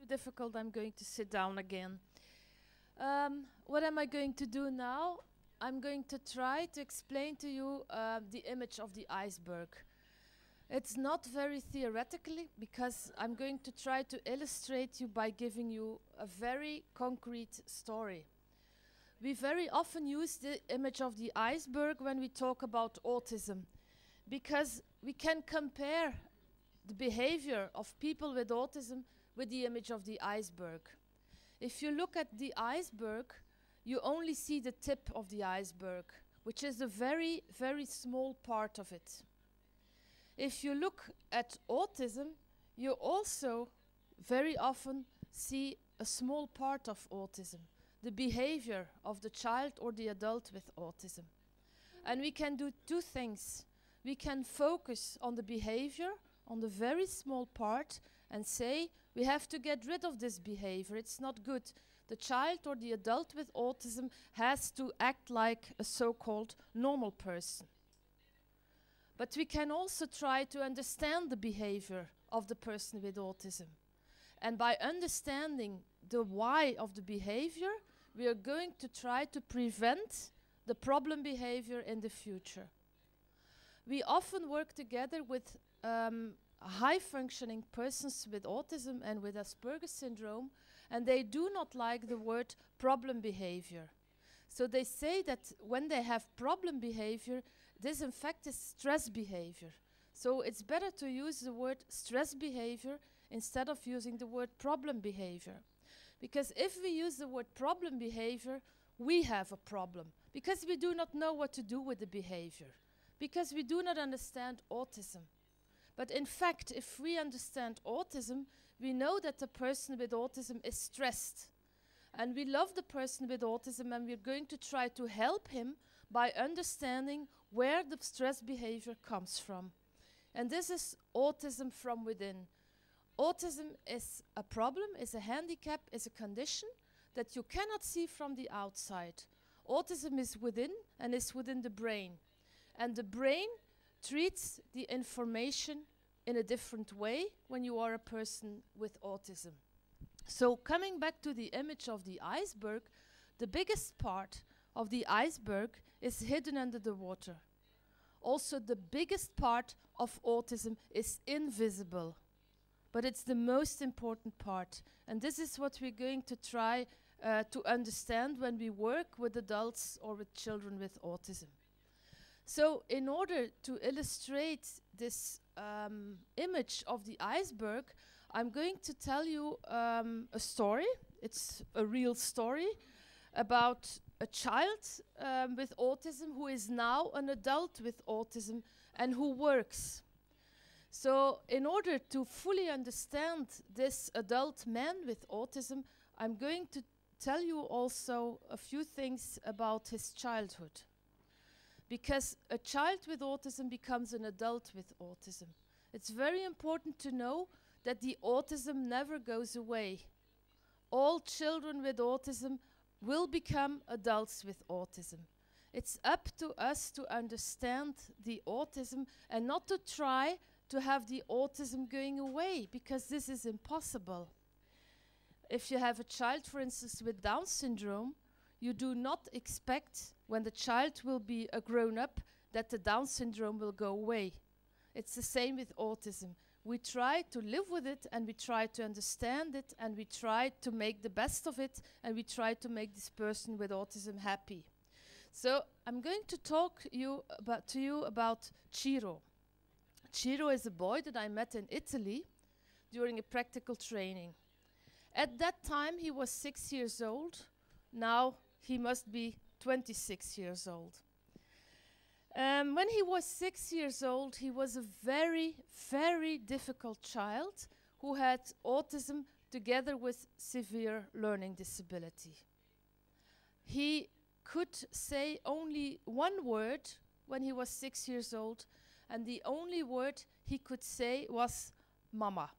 difficult, I'm going to sit down again. What am I going to do now? I'm going to try to explain to you the image of the iceberg. It's not very theoretically, because I'm going to try to illustrate you by giving you a very concrete story. We very often use the image of the iceberg when we talk about autism, because we can compare the behavior of people with autism with the image of the iceberg. If you look at the iceberg, you only see the tip of the iceberg, which is a very, very small part of it. If you look at autism, you also very often see a small part of autism, the behavior of the child or the adult with autism. And we can do two things. We can focus on the behavior, on the very small part, and say, we have to get rid of this behavior, it's not good. The child or the adult with autism has to act like a so-called normal person. But we can also try to understand the behavior of the person with autism. And by understanding the why of the behavior, we are going to try to prevent the problem behavior in the future. We often work together with high-functioning persons with autism and with Asperger's syndrome, and they do not like the word problem behavior. So they say that when they have problem behavior, this in fact is stress behavior. So it's better to use the word stress behavior instead of using the word problem behavior. Because if we use the word problem behavior, we have a problem, because we do not know what to do with the behavior, because we do not understand autism. But in fact, if we understand autism, we know that the person with autism is stressed. And we love the person with autism, and we're going to try to help him by understanding where the stress behavior comes from. And this is autism from within. Autism is a problem, is a handicap, is a condition that you cannot see from the outside. Autism is within, and is within the brain. And the brain treats the information in a different way when you are a person with autism. So coming back to the image of the iceberg, the biggest part of the iceberg is hidden under the water. Also, the biggest part of autism is invisible, but it's the most important part. And this is what we're going to try to understand when we work with adults or with children with autism. So in order to illustrate this image of the iceberg, I'm going to tell you a story. It's a real story about a child with autism who is now an adult with autism and who works. So in order to fully understand this adult man with autism, I'm going to tell you also a few things about his childhood. Because a child with autism becomes an adult with autism. It's very important to know that the autism never goes away. All children with autism will become adults with autism. It's up to us to understand the autism and not to try to have the autism going away, because this is impossible. If you have a child, for instance, with Down syndrome, you do not expect, when the child will be a grown-up, that the Down syndrome will go away. It's the same with autism. We try to live with it, and we try to understand it, and we try to make the best of it, and we try to make this person with autism happy. So I'm going to talk to you about Ciro. Ciro is a boy that I met in Italy during a practical training. At that time, he was 6 years old. Now he must be 26 years old. When he was 6 years old, he was a very, very difficult child who had autism together with severe learning disability. He could say only one word when he was 6 years old, and the only word he could say was mama.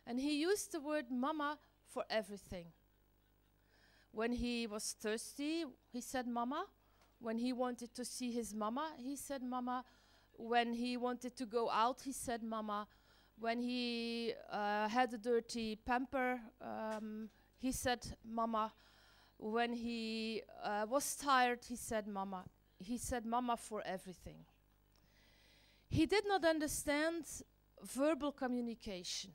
And he used the word mama for everything. When he was thirsty, he said mama. When he wanted to see his mama, he said mama. When he wanted to go out, he said mama. When he had a dirty pamper, he said, Mama. When he was tired, he said, Mama. He said, Mama for everything. He did not understand verbal communication.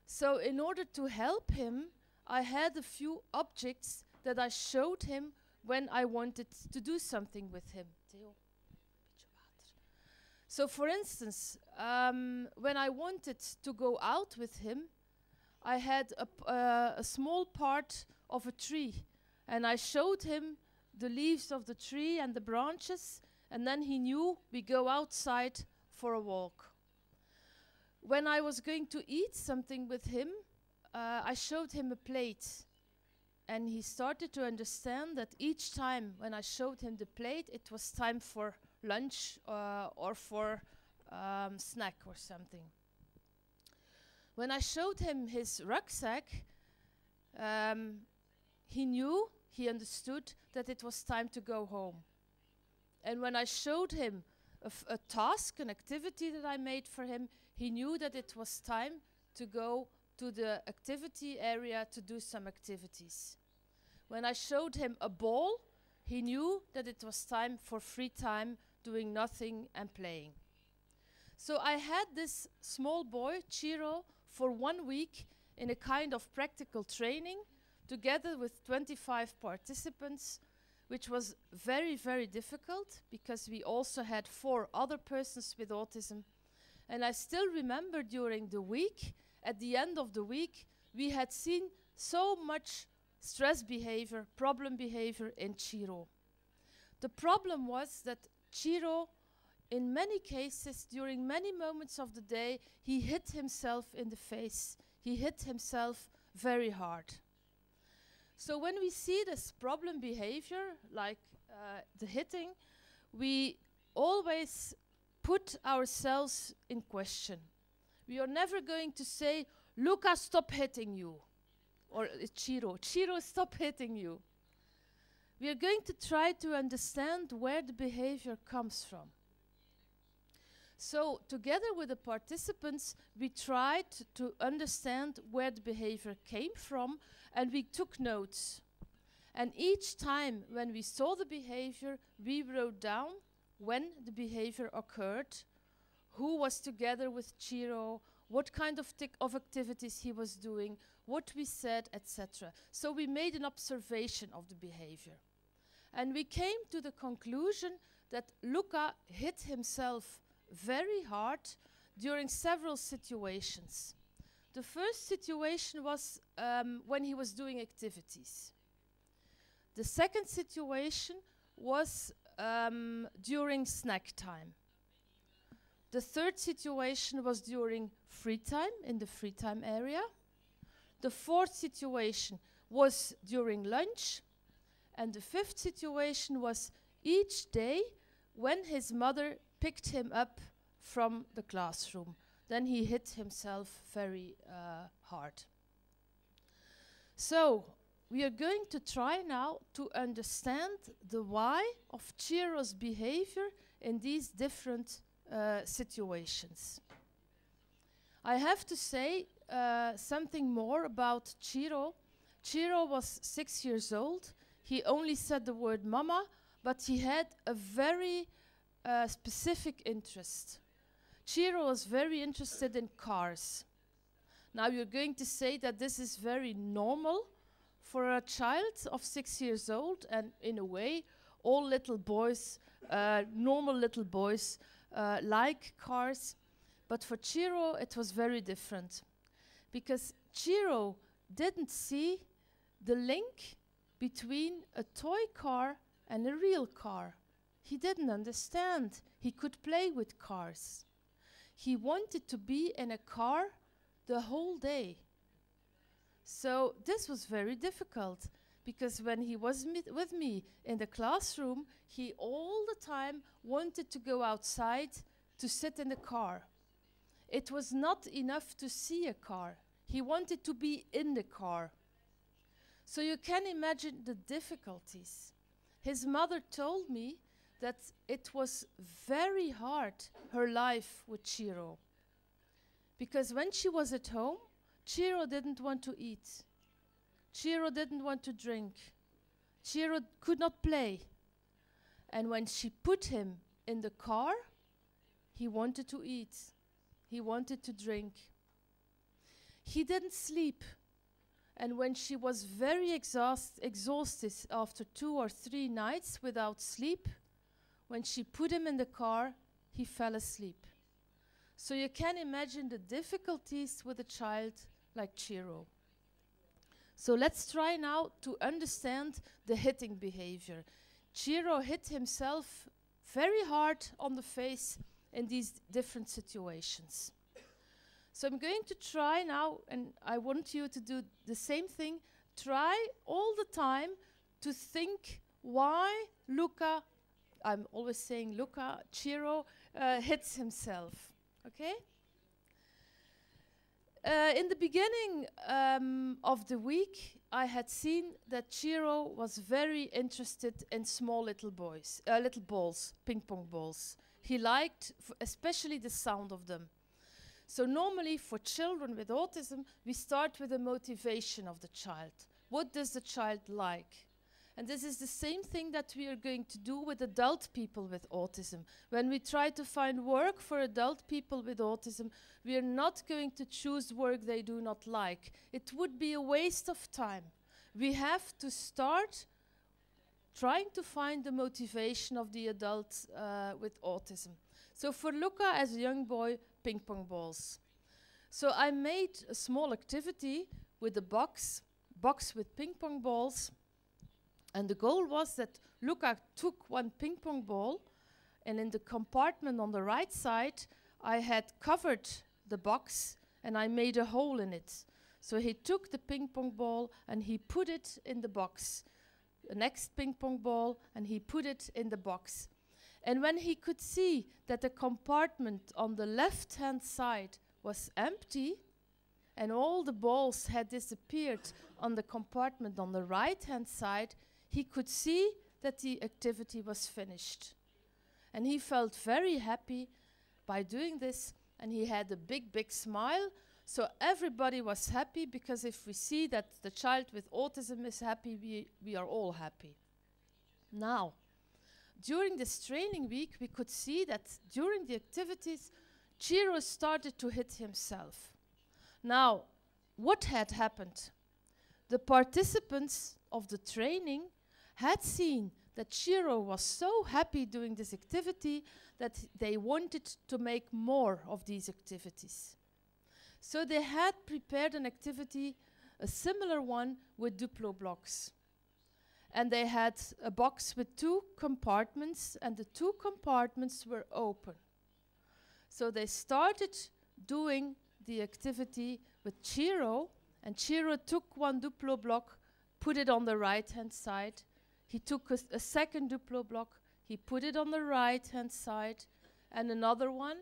So in order to help him, I had a few objects that I showed him when I wanted to do something with him. So for instance, when I wanted to go out with him, I had a small part of a tree, and I showed him the leaves of the tree and the branches, and then he knew we go outside for a walk. When I was going to eat something with him, I showed him a plate, and he started to understand that each time when I showed him the plate, it was time for lunch or for snack or something. When I showed him his rucksack, he knew, he understood that it was time to go home. And when I showed him a task, an activity that I made for him, he knew that it was time to go to the activity area to do some activities. When I showed him a ball, he knew that it was time for free time, doing nothing and playing. So I had this small boy, Chiro, for 1 week in a kind of practical training, together with 25 participants, which was very, very difficult because we also had 4 other persons with autism. And I still remember during the week, at the end of the week, we had seen so much stress behavior, problem behavior in Chiro. The problem was that Chiro, in many cases, during many moments of the day, he hit himself in the face. He hit himself very hard. So when we see this problem behavior, like the hitting, we always put ourselves in question. We are never going to say, Luca, stop hitting you. Or Chiro, stop hitting you. We are going to try to understand where the behavior comes from. So together with the participants, we tried to understand where the behavior came from, and we took notes. And each time when we saw the behavior, we wrote down when the behavior occurred, who was together with Chiro, what kind of activities he was doing, what we said, etc. So we made an observation of the behavior. And we came to the conclusion that Luca hit himself very hard during several situations. The first situation was when he was doing activities. The second situation was during snack time. The third situation was during free time, in the free time area. The fourth situation was during lunch. And the fifth situation was each day when his mother picked him up from the classroom. Then he hit himself very hard. So we are going to try now to understand the why of Chiro's behavior in these different situations. I have to say something more about Chiro. Chiro was 6 years old. He only said the word mama, but he had a very specific interest. Chiro was very interested in cars. Now you're going to say that this is very normal for a child of 6 years old, and in a way, all little boys, normal little boys, like cars. But for Chiro, it was very different, because Chiro didn't see the link between a toy car and a real car. He didn't understand. He could play with cars. He wanted to be in a car the whole day. So this was very difficult, because when he was with me in the classroom, he all the time wanted to go outside to sit in the car. It was not enough to see a car. He wanted to be in the car. So you can imagine the difficulties. His mother told me that it was very hard, her life with Chiro, Because when she was at home, Chiro didn't want to eat. Chiro didn't want to drink. Chiro could not play. And when she put him in the car, he wanted to eat. He wanted to drink. He didn't sleep. And when she was very exhausted after 2 or 3 nights without sleep, when she put him in the car, he fell asleep. So you can imagine the difficulties with a child like Chiro. So let's try now to understand the hitting behavior. Chiro hit himself very hard on the face in these different situations. So I'm going to try now, and I want you to do the same thing. Try all the time to think why Luca, I'm always saying Luca, Chiro, hits himself. Okay? In the beginning of the week, I had seen that Chiro was very interested in small little balls, ping pong balls. He liked especially the sound of them. So normally for children with autism, we start with the motivation of the child. What does the child like? And this is the same thing that we are going to do with adult people with autism. When we try to find work for adult people with autism, we are not going to choose work they do not like. It would be a waste of time. We have to start trying to find the motivation of the adults with autism. So for Luca, as a young boy, ping pong balls. So I made a small activity with a box with ping pong balls. And the goal was that Luca took one ping pong ball, and in the compartment on the right side, I had covered the box and I made a hole in it. So he took the ping pong ball and he put it in the box. The next ping pong ball, and he put it in the box. And when he could see that the compartment on the left-hand side was empty, and all the balls had disappeared on the compartment on the right-hand side, he could see that the activity was finished. And he felt very happy by doing this, and he had a big, big smile. So everybody was happy, because if we see that the child with autism is happy, we are all happy. Now, during this training week, we could see that during the activities, Chiro started to hit himself. Now, what had happened? The participants of the training had seen that Chiro was so happy doing this activity that they wanted to make more of these activities. So they had prepared an activity, a similar one, with Duplo blocks. And they had a box with 2 compartments, and the 2 compartments were open. So they started doing the activity with Chiro, and Chiro took one Duplo block, put it on the right-hand side. He took a second Duplo block, he put it on the right-hand side, and another one,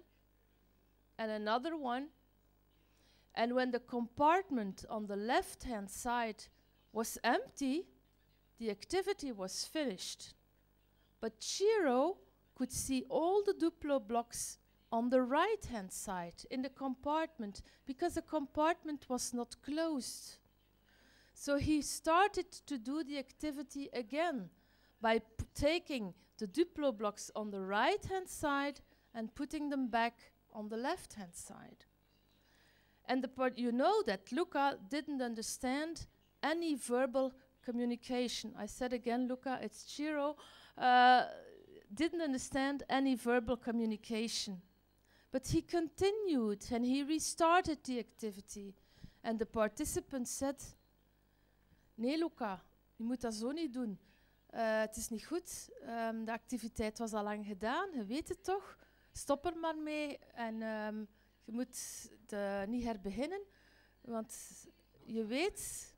and another one. And when the compartment on the left-hand side was empty, the activity was finished. But Chiro could see all the Duplo blocks on the right-hand side in the compartment, because the compartment was not closed. So he started to do the activity again by taking the Duplo blocks on the right-hand side and putting them back on the left-hand side. And the part, you know that Luca didn't understand any verbal communication. I said again, Luca, it's Chiro, didn't understand any verbal communication. But he continued and he restarted the activity. And the participants said, nee Luca, je moet dat zo niet doen. Het is niet goed, de activiteit was al lang gedaan, je weet het toch? Stop er maar mee en je moet niet herbeginnen, want je weet